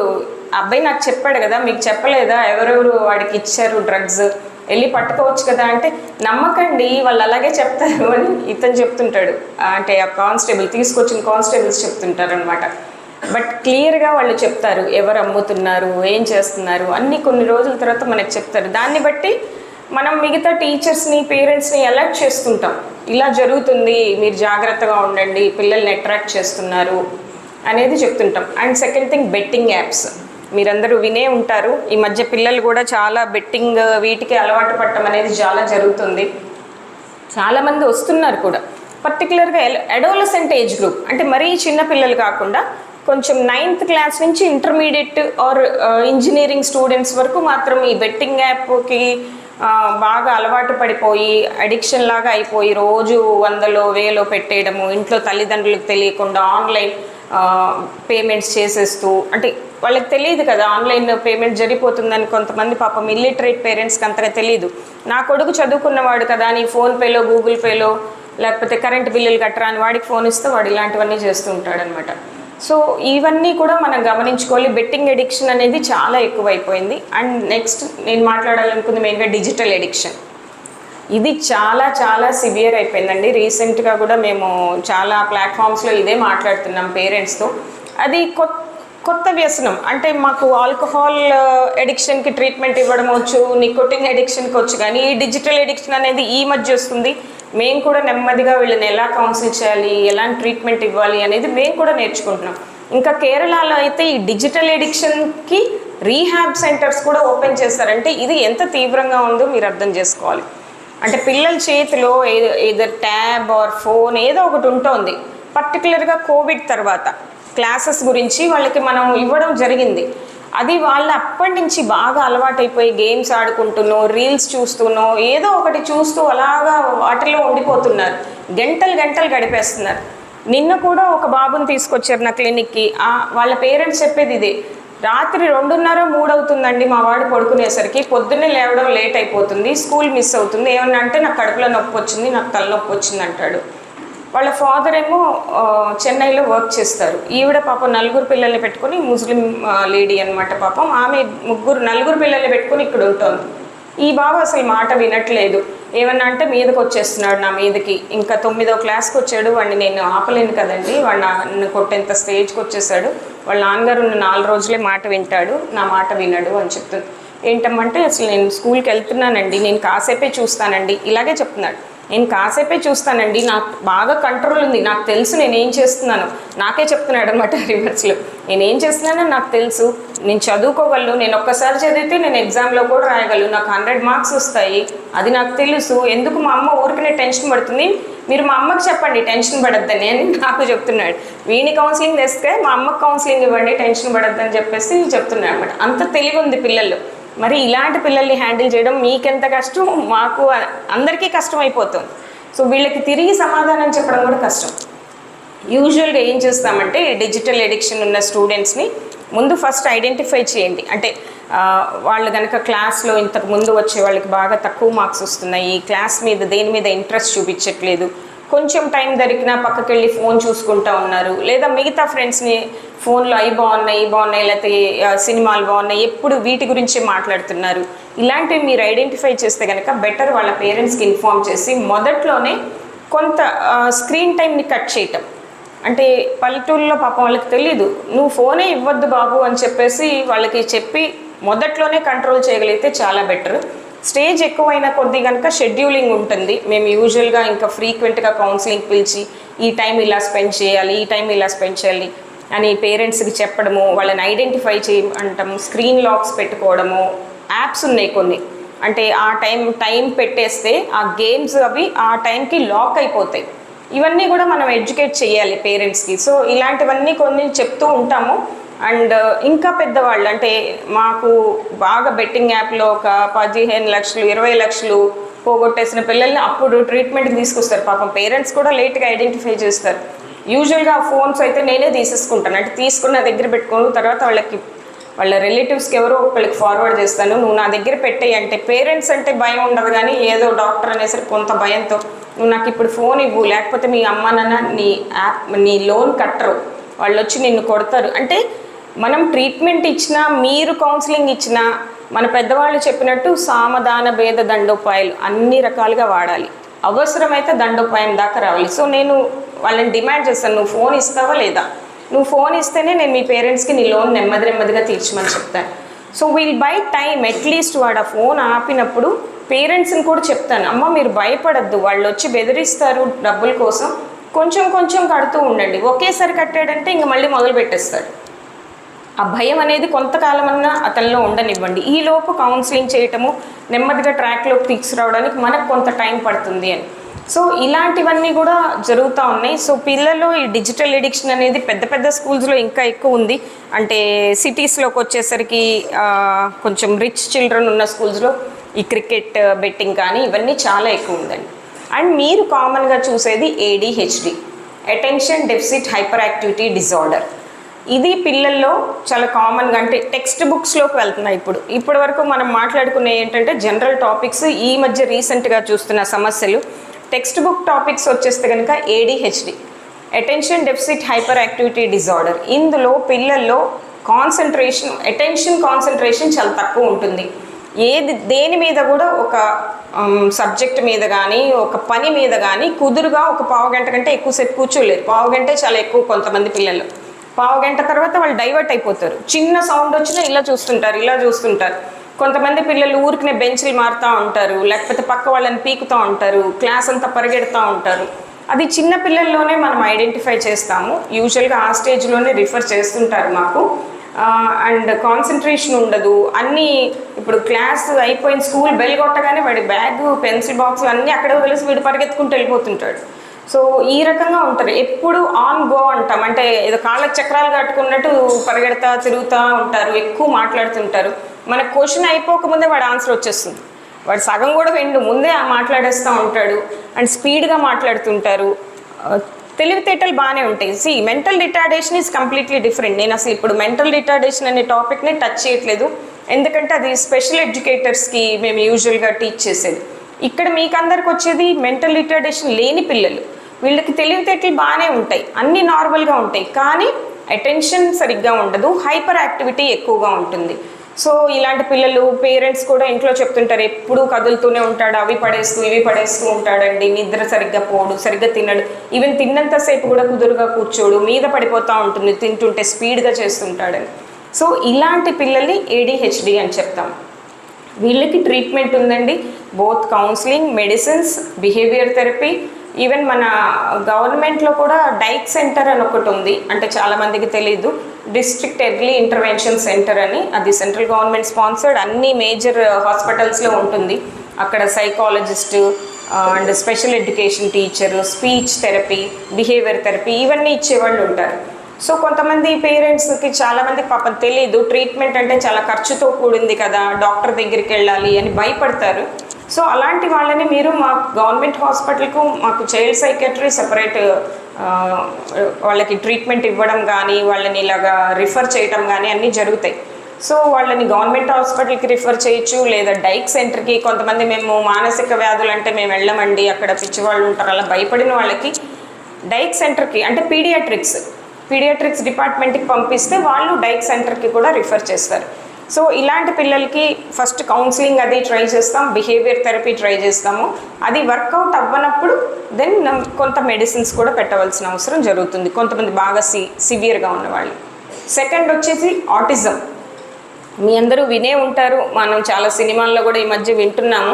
అబ్బాయి నాకు చెప్పాడు కదా, మీకు చెప్పలేదా ఎవరెవరు వాడికి ఇచ్చారు డ్రగ్స్, వెళ్ళి పట్టుకోవచ్చు కదా అంటే, నమ్మకండి వాళ్ళు అలాగే చెప్తారు అని ఇతను చెప్తుంటాడు. అంటే ఆ కానిస్టేబుల్ తీసుకొచ్చిన కానిస్టేబుల్స్ చెప్తుంటారు అనమాట. బట్ క్లియర్గా వాళ్ళు చెప్తారు ఎవరు అమ్ముతున్నారు, ఏం చేస్తున్నారు అన్నీ కొన్ని రోజుల తర్వాత మనకు చెప్తారు. దాన్ని బట్టి మనం మిగతా టీచర్స్ని, పేరెంట్స్ని అలర్ట్ చేస్తుంటాం, ఇలా జరుగుతుంది, మీరు జాగ్రత్తగా ఉండండి, పిల్లల్ని అట్రాక్ట్ చేస్తున్నారు అనేది చెప్తుంటాం. And second thing, betting apps. మీరందరూ వినే ఉంటారు, ఈ మధ్య పిల్లలు కూడా చాలా బెట్టింగ్ వీటికి అలవాటు పడటం అనేది చాలా జరుగుతుంది. చాలామంది వస్తున్నారు కూడా, పర్టికులర్గా అడోలసెంట్ ఏజ్ గ్రూప్, అంటే మరీ చిన్న పిల్లలు కాకుండా కొంచెం 9th క్లాస్ నుంచి ఇంటర్మీడియట్ ఆర్ ఇంజనీరింగ్ స్టూడెంట్స్ వరకు మాత్రం ఈ బెట్టింగ్ యాప్కి బాగా అలవాటు పడిపోయి అడిక్షన్ లాగా అయిపోయి రోజు 100,000 పెట్టేయడము, ఇంట్లో తల్లిదండ్రులకు తెలియకుండా ఆన్లైన్ పేమెంట్స్ చేసేస్తూ, అంటే వాళ్ళకి తెలియదు కదా ఆన్లైన్ పేమెంట్ జరిగిపోతుందని. కొంతమంది పాపం ఇల్లిటరేట్ పేరెంట్స్కి అంతగా తెలియదు. నా కొడుకు చదువుకున్నవాడు కదా అని ఫోన్పేలో, గూగుల్ పేలో, లేకపోతే కరెంట్ బిల్లులు కట్టరా అని వాడికి ఫోన్ ఇస్తే వాడు ఇలాంటివన్నీ చేస్తూ ఉంటాడనమాట. సో ఇవన్నీ కూడా మనం గమనించుకోవాలి. బెట్టింగ్ ఎడిక్షన్ అనేది చాలా ఎక్కువైపోయింది. అండ్ నెక్స్ట్ నేను మాట్లాడాలనుకుంది మెయిన్గా డిజిటల్ ఎడిక్షన్. ఇది చాలా చాలా సివియర్ అయిపోయిందండి. రీసెంట్గా కూడా మేము చాలా ప్లాట్ఫామ్స్లో ఇదే మాట్లాడుతున్నాం పేరెంట్స్తో. అది కొత్త వ్యసనం. అంటే మాకు ఆల్కహాల్ ఎడిక్షన్కి ట్రీట్మెంట్ ఇవ్వడం వచ్చు, నికోటిన్ ఎడిక్షన్కి వచ్చు, కానీ ఈ డిజిటల్ ఎడిక్షన్ అనేది ఈ మధ్య వస్తుంది. మేము కూడా నెమ్మదిగా వీళ్ళని ఎలా కౌన్సిల్ చేయాలి, ఎలాంటి ట్రీట్మెంట్ ఇవ్వాలి అనేది మేము కూడా నేర్చుకుంటున్నాం. ఇంకా కేరళలో అయితే ఈ డిజిటల్ ఎడిక్షన్కి రీహాబ్ సెంటర్స్ కూడా ఓపెన్ చేస్తారంటే ఇది ఎంత తీవ్రంగా ఉందో మీరు అర్థం చేసుకోవాలి. అంటే పిల్లల చేతిలో ఏదో ట్యాబ్ ఆర్ ఫోన్ ఏదో ఒకటి ఉంటుంది. పర్టికులర్గా కోవిడ్ తర్వాత క్లాసెస్ గురించి వాళ్ళకి మనం ఇవ్వడం జరిగింది. అది వాళ్ళు అప్పటి నుంచి బాగా అలవాటైపోయి గేమ్స్ ఆడుకుంటున్నో, రీల్స్ చూస్తూనో, ఏదో ఒకటి చూస్తూ అలాగా వాటిలో ఉండిపోతున్నారు, గంటలు గంటలు గడిపేస్తున్నారు. నిన్న కూడా ఒక బాబుని తీసుకొచ్చారు నా క్లినిక్కి. వాళ్ళ పేరెంట్స్ చెప్పేది ఇదే, రాత్రి 2:30-3 అవుతుందండి మా వాడు పడుకునేసరికి, పొద్దున్నే లేవడం లేట్ అయిపోతుంది, స్కూల్ మిస్ అవుతుంది, ఏమన్నా అంటే నాకు కడుపులో నొప్పి వచ్చింది, నాకు తలనొప్పి వచ్చింది అంటాడు. వాళ్ళ ఫాదర్ ఏమో చెన్నైలో వర్క్ చేస్తారు. ఈవిడ పాపం 4 పిల్లల్ని పెట్టుకొని, ముస్లిం లేడీ అనమాట పాపం, ఆమె 4 పిల్లల్ని పెట్టుకొని ఇక్కడ ఉంటుంది. ఈ బాబు అసలు మాట వినట్లేదు. ఏమన్నా అంటే మీదకి వచ్చేస్తున్నాడు నా మీదకి. ఇంకా 9వ క్లాస్కి వచ్చాడు, వాడిని నేను ఆపలేను కదండి, వాడు నన్ను కొట్టేంత స్టేజ్కి వచ్చేసాడు. వాళ్ళ నాన్నగారు 4 రోజులే మాట వింటాడు, నా మాట వినడు అని చెప్తుంది. ఏంటమ్మంటే అసలు నేను స్కూల్కి వెళ్తున్నానండి, నేను కాసేపే చూస్తానండి, ఇలాగే చెప్తున్నాడు. నేను కాసేపే చూస్తానండి, నాకు బాగా కంట్రోల్ ఉంది, నాకు తెలుసు నేనేం చేస్తున్నాను, నాకే చెప్తున్నాడు అనమాట రివర్స్లో. నేనేం చేస్తున్నానో నాకు తెలుసు, నేను చదువుకోగలను, నేను ఒక్కసారి చదివితే నేను ఎగ్జామ్లో కూడా రాయగలను, నాకు 100 మార్క్స్ వస్తాయి, అది నాకు తెలుసు. ఎందుకు మా అమ్మ ఊరికనే టెన్షన్ పడుతుంది, మీరు మా అమ్మకి చెప్పండి టెన్షన్ పడద్దని అని నాకు చెప్తున్నాడు. వీని కౌన్సిలింగ్ తెస్తే మా అమ్మకి కౌన్సిలింగ్ ఇవ్వండి టెన్షన్ పడద్దని చెప్పేసి చెప్తున్నాడు అనమాట. అంత తెలివి ఉంది పిల్లలు. మరి ఇలాంటి పిల్లల్ని హ్యాండిల్ చేయడం మీకెంత కష్టం, మాకు అందరికీ కష్టం అయిపోతుంది. సో వీళ్ళకి తిరిగి సమాధానం చెప్పడం కూడా కష్టం. యూజువల్గా ఏం చేస్తామంటే డిజిటల్ ఎడిక్షన్ ఉన్న స్టూడెంట్స్ని ముందు ఫస్ట్ ఐడెంటిఫై చేయండి. అంటే వాళ్ళు కనుక క్లాస్లో ఇంతకు ముందు వచ్చే వాళ్ళకి బాగా తక్కువ మార్క్స్ వస్తున్నాయి, క్లాస్ మీద దేని మీద ఇంట్రెస్ట్ చూపించట్లేదు, కొంచెం టైం దొరికినా పక్కకి వెళ్ళి ఫోన్ చూసుకుంటూ ఉన్నారు, లేదా మిగతా ఫ్రెండ్స్ని ఫోన్లో అవి బాగున్నాయి లేకపోతే సినిమాలు బాగున్నాయి, ఎప్పుడు వీటి గురించి మాట్లాడుతున్నారు, ఇలాంటివి మీరు ఐడెంటిఫై చేస్తే కనుక బెటర్ వాళ్ళ పేరెంట్స్కి ఇన్ఫార్మ్ చేసి మొదట్లోనే కొంత స్క్రీన్ టైంని కట్ చేయటం. అంటే పల్లెటూరులో పాపం వాళ్ళకి తెలీదు, నువ్వు ఫోనే ఇవ్వద్దు బాబు అని చెప్పేసి వాళ్ళకి చెప్పి మొదట్లోనే కంట్రోల్ చేయగలిగితే చాలా బెటర్. స్టేజ్ ఎక్కువైన కొద్దీ కనుక షెడ్యూలింగ్ ఉంటుంది. మేము యూజువల్గా ఇంకా ఫ్రీక్వెంట్గా కౌన్సిలింగ్ పిలిచి ఈ టైం ఇలా స్పెండ్ చేయాలి, ఈ టైం ఇలా స్పెండ్ చేయాలి అని పేరెంట్స్కి చెప్పడము, వాళ్ళని ఐడెంటిఫై చేయమంటాము, స్క్రీన్ లాక్స్ పెట్టుకోవడము. యాప్స్ ఉన్నాయి కొన్ని, అంటే ఆ టైం పెట్టేస్తే ఆ గేమ్స్ అవి ఆ టైంకి లాక్ అయిపోతాయి. ఇవన్నీ కూడా మనం ఎడ్యుకేట్ చేయాలి పేరెంట్స్కి. సో ఇలాంటివన్నీ కొన్ని చెప్తూ ఉంటాము. అండ్ ఇంకా పెద్దవాళ్ళు, అంటే మాకు బాగా బెట్టింగ్ యాప్లో ఒక 15 లక్షలు 20 లక్షలు పోగొట్టేసిన పిల్లల్ని అప్పుడు ట్రీట్మెంట్కి తీసుకొస్తారు. పాపం పేరెంట్స్ కూడా లేట్గా ఐడెంటిఫై చేస్తారు. యూజువల్గా ఆ ఫోన్స్ అయితే నేనే తీసేసుకుంటాను, అంటే తీసుకున్న దగ్గర పెట్టుకోను, తర్వాత వాళ్ళ రిలేటివ్స్కి ఎవరో ఒకళ్ళకి ఫార్వర్డ్ చేస్తాను, నువ్వు నా దగ్గర పెట్టేయి అంటే. పేరెంట్స్ అంటే భయం ఉండదు, కానీ ఏదో డాక్టర్ అనేసరికి కొంత భయంతో నువ్వు నాకు ఇప్పుడు ఫోన్ ఇవ్వు, లేకపోతే మీ అమ్మ నాన్న నీ లోన్ కట్టరు, వాళ్ళు వచ్చి నిన్ను కొడతారు. అంటే మనం ట్రీట్మెంట్ ఇచ్చినా, మీరు కౌన్సిలింగ్ ఇచ్చినా, మన పెద్దవాళ్ళు చెప్పినట్టు సామధాన భేద దండోపాయాలు అన్ని రకాలుగా వాడాలి. అవసరమైతే దండోపాయం దాకా రావాలి. సో నేను వాళ్ళని డిమాండ్ చేస్తాను, నువ్వు ఫోన్ ఇస్తావా లేదా, నువ్వు ఫోన్ ఇస్తేనే నేను మీ పేరెంట్స్కి నీ లోన్ నెమ్మదిగా తీర్చమని చెప్తాను. So we'll buy time at least వాడు ఆ ఫోన్ ఆపినప్పుడు పేరెంట్స్ని కూడా చెప్తాను, అమ్మ మీరు భయపడద్దు, వాళ్ళు వచ్చి బెదిరిస్తారు డబ్బుల కోసం, కొంచెం కొంచెం కడుతూ ఉండండి. ఒకేసారి కట్టాడంటే ఇంక మళ్ళీ మొదలు పెట్టేస్తాడు. ఆ భయం అనేది కొంతకాలమన్నా అతనిలో ఉండనివ్వండి. ఈలోపు కౌన్సిలింగ్ చేయటము, నెమ్మదిగా ట్రాక్లోకి తీసుకురావడానికి మనకు కొంత టైం పడుతుంది అని. సో ఇలాంటివన్నీ కూడా జరుగుతూ ఉన్నాయి. సో పిల్లలు ఈ డిజిటల్ ఎడిక్షన్ అనేది పెద్ద స్కూల్స్లో ఇంకా ఎక్కువ ఉంది. అంటే సిటీస్లోకి వచ్చేసరికి కొంచెం రిచ్ చిల్డ్రన్ ఉన్న స్కూల్స్లో ఈ క్రికెట్ బెట్టింగ్ కానీ ఇవన్నీ చాలా ఎక్కువ ఉందండి. అండ్ మీరు కామన్గా చూసేది ADHD, attention deficit hyper activity disorder. ఇది పిల్లల్లో చాలా కామన్గా, అంటే టెక్స్ట్ బుక్స్లోకి వెళ్తున్నాయి. ఇప్పటి వరకు మనం మాట్లాడుకునే ఏంటంటే జనరల్ టాపిక్స్, ఈ మధ్య రీసెంట్గా చూస్తున్న సమస్యలు. టెక్స్ట్ బుక్ టాపిక్స్ వచ్చేస్తే కనుక ADHD, attention deficit hyper activity disorder. ఇందులో పిల్లల్లో అటెన్షన్ కాన్సన్ట్రేషన్ చాలా తక్కువ ఉంటుంది. దేని మీద కూడా ఒక సబ్జెక్ట్ మీద కానీ ఒక పని మీద కానీ కుదురుగా ఒక పావుగంట కంటే ఎక్కువసేపు కూర్చోలేరు. పావుగంటే చాలా ఎక్కువ కొంతమంది పిల్లలు. పావుగంట తర్వాత వాళ్ళు డైవర్ట్ అయిపోతారు. చిన్న సౌండ్ వచ్చినా ఇలా చూస్తుంటారు. కొంతమంది పిల్లలు ఊరికినే బెంచ్లు మారుతూ ఉంటారు, లేకపోతే పక్క వాళ్ళని పీకుతూ ఉంటారు, క్లాస్ అంతా పరిగెడుతూ ఉంటారు. అది చిన్న పిల్లల్లోనే మనం ఐడెంటిఫై చేస్తాము. యూజువల్గా ఆ స్టేజ్లోనే రిఫర్ చేస్తుంటారు మాకు. అండ్ కాన్సన్ట్రేషన్ ఉండదు. అన్నీ ఇప్పుడు క్లాస్ అయిపోయిన స్కూల్ బెల్ కొట్టగానే వాడి బ్యాగ్, పెన్సిల్ బాక్స్ అన్నీ అక్కడే వదిలేసి వీడు పరిగెత్తుకుంటూ వెళ్ళిపోతుంటాడు. సో ఈ రకంగా ఉంటారు. ఎప్పుడు ఆన్ గో అంటాం, అంటే ఏదో కాళ్ళకి చక్రాలు కట్టుకున్నట్టు పరిగెడతా తిరుగుతూ ఉంటారు, ఎక్కువ మాట్లాడుతుంటారు. మనకు క్వశ్చన్ అయిపోకముందే వాడు ఆన్సర్ వచ్చేస్తుంది. వాడు సగం కూడా ముందే మాట్లాడేస్తూ ఉంటాడు. అండ్ స్పీడ్గా మాట్లాడుతుంటారు. తెలివితేటలు బాగానే ఉంటాయి. Mental retardation is completely different. నేను అసలు ఇప్పుడు మెంటల్ రిటార్డేషన్ అనే టాపిక్ని టచ్ చేయట్లేదు, ఎందుకంటే అది స్పెషల్ ఎడ్యుకేటర్స్కి మేము యూజువల్గా టీచ్ చేసేది. ఇక్కడ మీకు అందరికి వచ్చేది మెంటల్ రిటార్డేషన్ లేని పిల్లలు. వీళ్ళకి తెలివితేటలు బాగానే ఉంటాయి, అన్నీ నార్మల్గా ఉంటాయి, కానీ అటెన్షన్ సరిగ్గా ఉండదు, హైపర్ యాక్టివిటీ ఎక్కువగా ఉంటుంది. సో ఇలాంటి పిల్లలు పేరెంట్స్ కూడా ఇంట్లో చెప్తుంటారు, ఎప్పుడూ కదులుతూనే ఉంటాడు, అవి పడేస్తూ ఇవి పడేస్తూ ఉంటాడండి, నిద్ర సరిగ్గా పోడు, సరిగ్గా తినడు, ఈవెన్ తిన్నంతసేపు కూడా కుదురుగా కూర్చోడు, మీద పడిపోతూ ఉంటుంది, తింటుంటే స్పీడ్గా చేస్తుంటాడని. సో ఇలాంటి పిల్లల్ని ADHD అని చెప్తాం. వీళ్ళకి ట్రీట్మెంట్ ఉందండి, both counselling, medicines, behaviour therapy. Even మన గవర్నమెంట్లో కూడా డైక్ సెంటర్ అని ఒకటి ఉంది, అంటే చాలామందికి తెలీదు. డిస్ట్రిక్ట్ ఎర్లీ ఇంటర్వెన్షన్ సెంటర్ అని, అది సెంట్రల్ గవర్నమెంట్ స్పాన్సర్డ్, అన్ని మేజర్ హాస్పిటల్స్లో ఉంటుంది. అక్కడ psychologist and special education teacher, speech therapy, behaviour therapy ఇవన్నీ ఇచ్చేవాళ్ళు ఉంటారు. సో కొంతమంది పేరెంట్స్కి చాలామందికి పాపం తెలీదు, ట్రీట్మెంట్ అంటే చాలా ఖర్చుతో కూడింది కదా, డాక్టర్ దగ్గరికి వెళ్ళాలి అని భయపడతారు. సో అలాంటి వాళ్ళని మీరు మా గవర్నమెంట్ హాస్పిటల్కు మాకు చైల్డ్ సైకియాట్రీ సెపరేట్ వాళ్ళకి ట్రీట్మెంట్ ఇవ్వడం కానీ, వాళ్ళని ఇలాగా రిఫర్ చేయడం కానీ అన్నీ జరుగుతాయి. సో వాళ్ళని గవర్నమెంట్ హాస్పిటల్కి రిఫర్ చేయొచ్చు, లేదా డైక్ సెంటర్కి. కొంతమంది మేము మానసిక వ్యాధులు అంటే మేము వెళ్ళమండి, అక్కడ పిచ్చివాళ్ళు ఉంటారు, అలా భయపడిన వాళ్ళకి డైక్ సెంటర్కి, అంటే పీడియాట్రిక్స్ డిపార్ట్మెంట్కి పంపిస్తే వాళ్ళు డైక్ సెంటర్కి కూడా రిఫర్ చేస్తారు. సో ఇలాంటి పిల్లలకి ఫస్ట్ కౌన్సిలింగ్ అది ట్రై చేస్తాం, బిహేవియర్ థెరపీ ట్రై చేస్తాము. అది వర్కౌట్ అవ్వనప్పుడు దెన్ కొంత మెడిసిన్స్ కూడా పెట్టవలసిన అవసరం జరుగుతుంది కొంతమంది బాగా సివియర్గా ఉన్నవాళ్ళు. సెకండ్ వచ్చేసి ఆటిజం. మీ అందరూ వినే ఉంటారు, మనం చాలా సినిమాల్లో కూడా ఈ మధ్య వింటున్నాము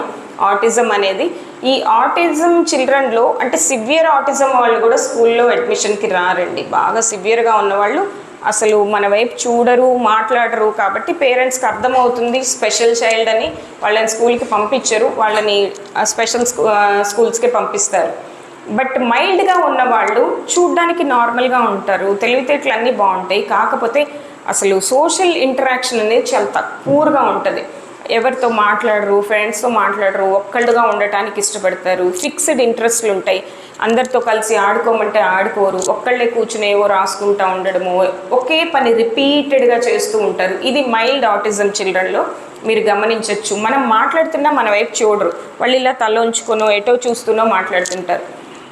ఆటిజం అనేది. ఈ ఆటిజం చిల్డ్రన్లో అంటే సివియర్ ఆటిజం వాళ్ళు కూడా స్కూల్లో అడ్మిషన్కి రారండి. బాగా సివియర్గా ఉన్నవాళ్ళు అసలు మన వైపు చూడరు, మాట్లాడరు. కాబట్టి పేరెంట్స్కి అర్థమవుతుంది స్పెషల్ చైల్డ్ అని, వాళ్ళని స్కూల్కి పంపించరు, వాళ్ళని స్పెషల్ స్కూల్స్కి పంపిస్తారు. బట్ మైల్డ్గా ఉన్నవాళ్ళు చూడ్డానికి నార్మల్గా ఉంటారు, తెలివితేటలు అన్నీ బాగుంటాయి. కాకపోతే అసలు సోషల్ ఇంటరాక్షన్ అనేది చాలా తక్కువగా ఉంటుంది. ఎవరితో మాట్లాడరు, ఫ్రెండ్స్తో మాట్లాడరు, ఒక్కళ్ళుగా ఉండటానికి ఇష్టపడతారు. ఫిక్స్డ్ ఇంట్రెస్ట్లు ఉంటాయి, అందరితో కలిసి ఆడుకోమంటే ఆడుకోరు, ఒక్కళ్ళే కూర్చుని ఏవో రాసుకుంటూ ఉండడము, ఒకే పని రిపీటెడ్గా చేస్తూ ఉంటారు. ఇది మైల్డ్ ఆటిజం చిల్డ్రన్లో మీరు గమనించవచ్చు. మనం మాట్లాడుతున్నా మన వైపు చూడరు, వాళ్ళు ఇలా తల ఉంచుకునో ఎటో చూస్తూనో మాట్లాడుతుంటారు.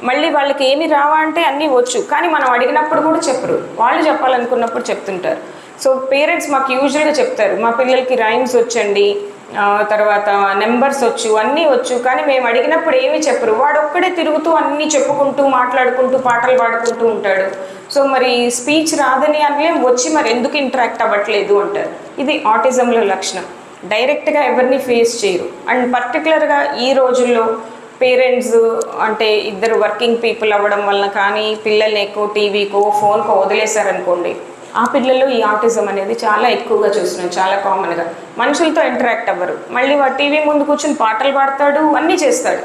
మళ్ళీ వాళ్ళకి ఏమి రావా అంటే అన్నీ వచ్చు, కానీ మనం అడిగినప్పుడు కూడా చెప్పరు, వాళ్ళు చెప్పాలనుకున్నప్పుడు చెప్తుంటారు. సో పేరెంట్స్ మాకు యూజువల్గా చెప్తారు, మా పిల్లలకి రైమ్స్ వచ్చండి, తర్వాత నెంబర్స్ వచ్చు, అన్నీ వచ్చు, కానీ మేము అడిగినప్పుడు ఏమీ చెప్పరు. వాడు ఒక్కడే తిరుగుతూ అన్నీ చెప్పుకుంటూ మాట్లాడుకుంటూ పాటలు పాడుకుంటూ ఉంటాడు. సో మరి స్పీచ్ రాదని అనలేం, వచ్చి మరి ఎందుకు ఇంటరాక్ట్ అవ్వట్లేదు అంటారు. ఇది ఆటిజంలో లక్షణం. డైరెక్ట్గా ఎవరిని ఫేస్ చేయరు. అండ్ పర్టికులర్గా ఈ రోజుల్లో పేరెంట్స్ అంటే ఇద్దరు వర్కింగ్ పీపుల్ అవ్వడం వలన కానీ పిల్లల్ని ఎక్కువ టీవీకో ఫోన్కో వదిలేశారనుకోండి, ఆ పిల్లలు ఈ ఆటిజం అనేది చాలా ఎక్కువగా చూస్తున్నాం, చాలా కామన్గా. మనుషులతో ఇంటరాక్ట్ అవ్వరు, మళ్ళీ వాడు టీవీ ముందు కూర్చొని పాటలు పాడతాడు, అన్నీ చేస్తాడు.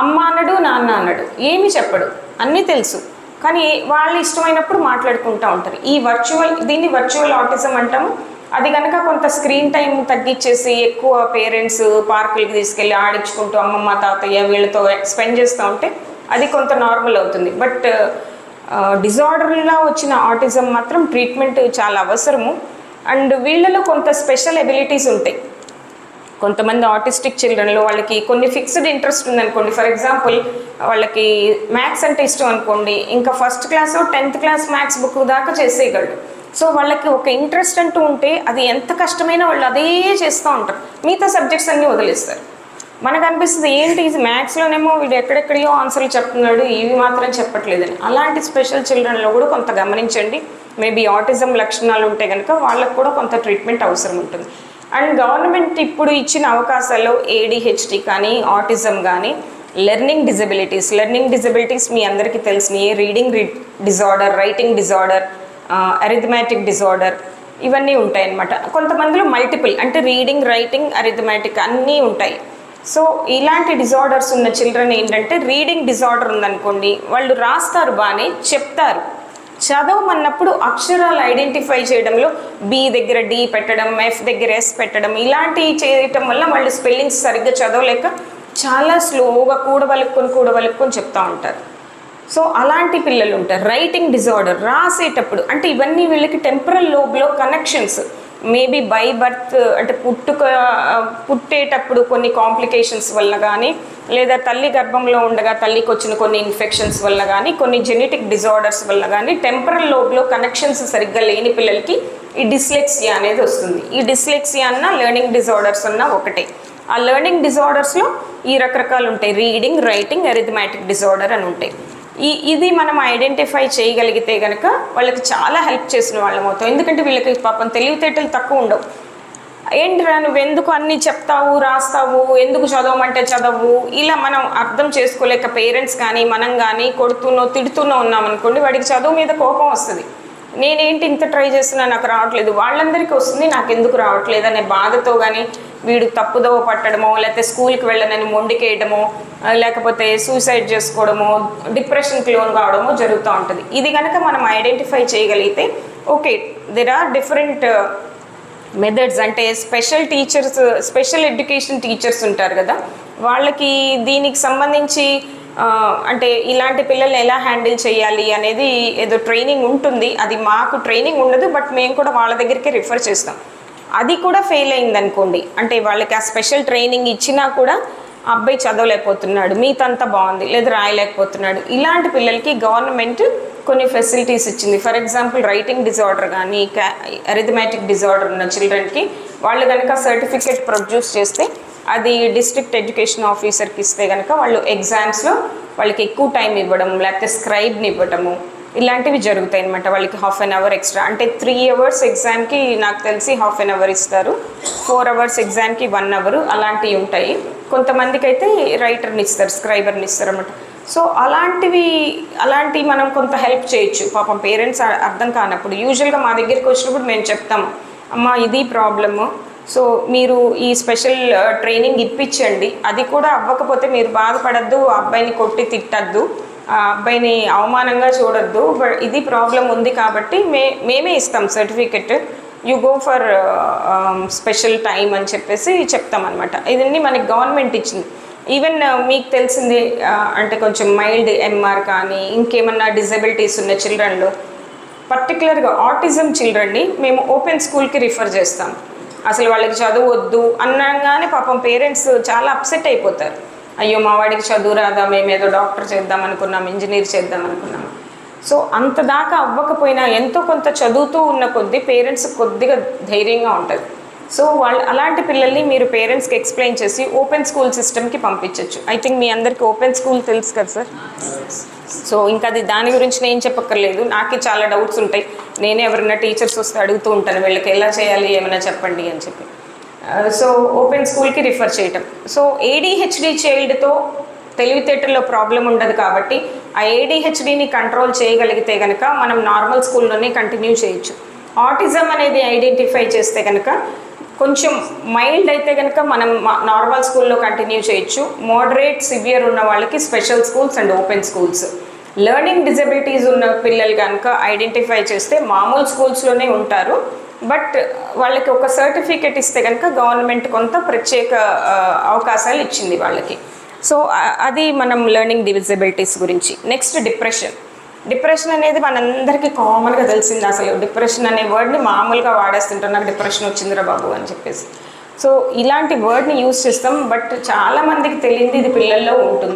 అమ్మ అనడు, నాన్న అనడు, ఏమీ చెప్పడు, అన్నీ తెలుసు, కానీ వాళ్ళు ఇష్టమైనప్పుడు మాట్లాడుకుంటూ ఉంటారు. దీన్ని వర్చువల్ ఆటిజం అంటాము. అది కనుక కొంత స్క్రీన్ టైం తగ్గించేసి ఎక్కువ పేరెంట్స్ పార్కులకి తీసుకెళ్ళి ఆడించుకుంటూ అమ్మమ్మ తాతయ్య వీళ్ళతో స్పెండ్ చేస్తూ ఉంటే అది కొంత నార్మల్ అవుతుంది. బట్ డిజార్డర్లా వచ్చిన ఆటిజం మాత్రం ట్రీట్మెంట్ చాలా అవసరము. అండ్ వీళ్ళలో కొంత స్పెషల్ ఎబిలిటీస్ ఉంటాయి. కొంతమంది ఆటిస్టిక్ చిల్డ్రన్లో వాళ్ళకి కొన్ని ఫిక్స్డ్ ఇంట్రెస్ట్ ఉందనుకోండి. ఫర్ ఎగ్జాంపుల్ వాళ్ళకి మ్యాథ్స్ అంటే ఇష్టం అనుకోండి, ఇంకా first class 10th class maths book దాకా చేసేయగలడు. సో వాళ్ళకి ఒక ఇంట్రెస్ట్ అంటూ ఉంటే అది ఎంత కష్టమైనా వాళ్ళు అదే చేస్తూ ఉంటారు, మిగతా సబ్జెక్ట్స్ అన్నీ వదిలేస్తారు. మనకు అనిపిస్తుంది ఏంటి ఇది మ్యాథ్స్లోనేమో వీడు ఎక్కడెక్కడియో ఆన్సర్లు చెప్తున్నాడు, ఇవి మాత్రం చెప్పట్లేదని. అలాంటి స్పెషల్ చిల్డ్రన్లో కూడా కొంత గమనించండి. మేబీ ఆటిజం లక్షణాలు ఉంటే కనుక వాళ్ళకు కూడా కొంత ట్రీట్మెంట్ అవసరం ఉంటుంది. అండ్ గవర్నమెంట్ ఇప్పుడు ఇచ్చిన అవకాశాల్లో ADHD కానీ ఆటిజం కానీ లెర్నింగ్ డిజబిలిటీస్ మీ అందరికీ తెలిసినవి. Reading disorder, writing disorder, arithmetic disorder, ఇవన్నీ ఉంటాయన్నమాట. కొంతమందిలో మల్టిపుల్ అంటే రీడింగ్, రైటింగ్, అరిథమెటిక్ అన్నీ ఉంటాయి. సో ఇలాంటి డిజార్డర్స్ ఉన్న చిల్డ్రన్ ఏంటంటే, రీడింగ్ డిజార్డర్ ఉందనుకోండి, వాళ్ళు రాస్తారు బాగానే, చెప్తారు, చదవమన్నప్పుడు అక్షరాలు ఐడెంటిఫై చేయడంలో B దగ్గర D పెట్టడం, F దగ్గర S పెట్టడం, ఇలాంటివి చేయటం వల్ల వాళ్ళు స్పెల్లింగ్స్ సరిగ్గా చదవలేక చాలా స్లోగా కూడబలుక్కొని చెప్తూ ఉంటారు. సో అలాంటి పిల్లలు ఉంటారు. రైటింగ్ డిజార్డర్, రాసేటప్పుడు అంటే ఇవన్నీ వీళ్ళకి టెంపరల్ లోబ్లో కనెక్షన్స్ మేబీ బై బర్త్ అంటే పుట్టేటప్పుడు కొన్ని కాంప్లికేషన్స్ వల్ల కానీ, లేదా తల్లి గర్భంలో ఉండగా తల్లికి వచ్చిన కొన్ని ఇన్ఫెక్షన్స్ వల్ల కానీ, కొన్ని జెనెటిక్ డిజార్డర్స్ వల్ల కానీ టెంపరల్ లోబ్లో కనెక్షన్స్ సరిగ్గా లేని పిల్లలకి ఈ డిస్లెక్సియా అనేది వస్తుంది. ఈ డిస్లెక్సియా అన్న లెర్నింగ్ డిజార్డర్స్ అన్న ఒకటే. ఆ లెర్నింగ్ డిజార్డర్స్లో ఈ రకరకాలు ఉంటాయి, రీడింగ్, రైటింగ్, అరిథమెటిక్ డిజార్డర్ అని ఉంటాయి. ఇది మనం ఐడెంటిఫై చేయగలిగితే కనుక వాళ్ళకి చాలా హెల్ప్ చేసిన వాళ్ళం అవుతాం. ఎందుకంటే వీళ్ళకి పాపం తెలివితేటలు తక్కువ ఉండవు. ఏంట్రా నువ్వు ఎందుకు అన్నీ చెప్తావు, రాస్తావు, ఎందుకు చదవమంటే చదవు, ఇలా మనం అర్థం చేసుకోలేక పేరెంట్స్ కానీ మనం కానీ కొడుతూనో తిడుతూనో ఉన్నామనుకోండి, వాడికి చదువు మీద కోపం వస్తుంది. నేనేంటి ఇంత ట్రై చేస్తున్నా నాకు రావట్లేదు, వాళ్ళందరికీ వస్తుంది నాకు ఎందుకు రావట్లేదు అనే బాధతో కానీ వీడు తప్పుదోవ పట్టడమో, లేకపోతే స్కూల్కి వెళ్ళనని మొండికేయడమో, లేకపోతే సూసైడ్ చేసుకోవడమో, డిప్రెషన్కి లోన్ కావడమో జరుగుతూ ఉంటుంది. ఇది కనుక మనం ఐడెంటిఫై చేయగలిగితే okay, there are different methods. అంటే స్పెషల్ ఎడ్యుకేషన్ టీచర్స్ ఉంటారు కదా, వాళ్ళకి దీనికి సంబంధించి అంటే ఇలాంటి పిల్లల్ని ఎలా హ్యాండిల్ చేయాలి అనేది ఏదో ట్రైనింగ్ ఉంటుంది. అది మాకు ట్రైనింగ్ ఉండదు, బట్ మేము కూడా వాళ్ళ దగ్గరికి రిఫర్ చేస్తాం. అది కూడా ఫెయిల్ అయింది అనుకోండి, అంటే వాళ్ళకి ఆ స్పెషల్ ట్రైనింగ్ ఇచ్చినా కూడా అబ్బాయి చదవలేకపోతున్నాడు, మీతంతా బాగుంది, లేదా రాయలేకపోతున్నాడు, ఇలాంటి పిల్లలకి గవర్నమెంట్ కొన్ని ఫెసిలిటీస్ ఇచ్చింది. ఫర్ ఎగ్జాంపుల్ రైటింగ్ డిజార్డర్ కానీ అరిథమెటిక్ డిజార్డర్ ఉన్న చిల్డ్రన్కి వాళ్ళు కనుక సర్టిఫికేట్ ప్రొడ్యూస్ చేస్తే అది డిస్ట్రిక్ట్ ఎడ్యుకేషన్ ఆఫీసర్కి ఇస్తే కనుక వాళ్ళు ఎగ్జామ్స్లో వాళ్ళకి ఎక్కువ టైం ఇవ్వడం, లేకపోతే స్క్రైబ్ని ఇవ్వడము, ఇలాంటివి జరుగుతాయి అనమాట. వాళ్ళకి హాఫ్ అన్ అవర్ ఎక్స్ట్రా, అంటే 3 hours ఎగ్జామ్కి నాకు తెలిసి హాఫ్ అన్ అవర్ ఇస్తారు, 4 hours ఎగ్జామ్కి 1 hour అలాంటివి ఉంటాయి. కొంతమందికి అయితే రైటర్ని ఇస్తారు, స్క్రైబర్ని ఇస్తారు అనమాట. సో అలాంటివి మనం కొంత హెల్ప్ చేయొచ్చు. పాపం పేరెంట్స్ అర్థం కానప్పుడు యూజువల్గా మా దగ్గరికి వచ్చినప్పుడు మేము చెప్తాము, అమ్మ ఇది ప్రాబ్లము, సో మీరు ఈ స్పెషల్ ట్రైనింగ్ ఇప్పించండి. అది కూడా అవ్వకపోతే మీరు బాధపడద్దు, ఆ అబ్బాయిని కొట్టి తిట్టద్దు, ఆ అబ్బాయిని అవమానంగా చూడొద్దు, బట్ ఇది ప్రాబ్లం ఉంది కాబట్టి మేమే ఇస్తాం certificate, you go for special time అని చెప్పేసి చెప్తామన్నమాట. ఇదన్నీ మనకి గవర్నమెంట్ ఇచ్చింది. ఈవెన్ మీకు తెలిసిందే, అంటే కొంచెం మైల్డ్ ఎంఆర్ కానీ ఇంకేమన్నా డిజబిలిటీస్ ఉన్న చిల్డ్రన్లో, పర్టికులర్గా ఆటిజం చిల్డ్రన్ని మేము ఓపెన్ స్కూల్కి రిఫర్ చేస్తాం. అసలు వాళ్ళకి చదువు వద్దు అనగానే పాపం పేరెంట్స్ చాలా అప్సెట్ అయిపోతారు. అయ్యో మా వాడికి చదువు రాదా, మేము ఏదో డాక్టర్ చేద్దాం అనుకున్నాం, ఇంజనీర్ చేద్దాం అనుకున్నాం. సో అంత దాకా అవ్వకపోయినా ఎంతో కొంత చదువుతూ ఉన్న కొద్దీ పేరెంట్స్ కొద్దిగా ధైర్యంగా ఉంటుంది. సో అలాంటి పిల్లల్ని మీరు పేరెంట్స్కి ఎక్స్ప్లెయిన్ చేసి ఓపెన్ స్కూల్ సిస్టమ్కి పంపించవచ్చు. ఐ థింక్ మీ అందరికీ ఓపెన్ స్కూల్ తెలుసు కదా సార్. సో ఇంకా దాని గురించి నేను చెప్పక్కర్లేదు, నాకే చాలా డౌట్స్ ఉంటాయి. నేనే ఎవరైనా టీచర్స్ వస్తే అడుగుతూ ఉంటాను, వీళ్ళకి ఎలా చేయాలి ఏమైనా చెప్పండి అని చెప్పి. సో ఓపెన్ స్కూల్కి రిఫర్ చేయటం. సో ఏడిహెచ్డి చైల్డ్తో తెలివితేటల్లో ప్రాబ్లం ఉండదు కాబట్టి ఆ ఏడిహెచ్డిని కంట్రోల్ చేయగలిగితే కనుక మనం నార్మల్ స్కూల్లోనే కంటిన్యూ చేయొచ్చు. ఆటిజం అనేది ఐడెంటిఫై చేస్తే కనుక కొంచెం మైల్డ్ అయితే కనుక మనం నార్మల్ స్కూల్లో కంటిన్యూ చేయొచ్చు. మోడరేట్ సివియర్ ఉన్న వాళ్ళకి special schools and open schools. Learning disabilities ఉన్న పిల్లలు కనుక ఐడెంటిఫై చేస్తే మామూలు స్కూల్స్లోనే ఉంటారు, బట్ వాళ్ళకి ఒక సర్టిఫికెట్ ఇస్తే కనుక గవర్నమెంట్ కొంత ప్రత్యేక అవకాశాలు ఇచ్చింది వాళ్ళకి. సో అది మనం లెర్నింగ్ డిజబిలిటీస్ గురించి. నెక్స్ట్ డిప్రెషన్ అనేది మనందరికీ కామన్గా తెలిసింది. అసలు డిప్రెషన్ అనే వర్డ్ని మామూలుగా వాడేస్తుంటాం, నాకు డిప్రెషన్ వచ్చిందిరా బాబు అని చెప్పేసి. సో ఇలాంటి వర్డ్ని యూజ్ చేస్తాం, బట్ చాలామందికి తెలియదు ఇది పిల్లల్లో ఉంటుంది.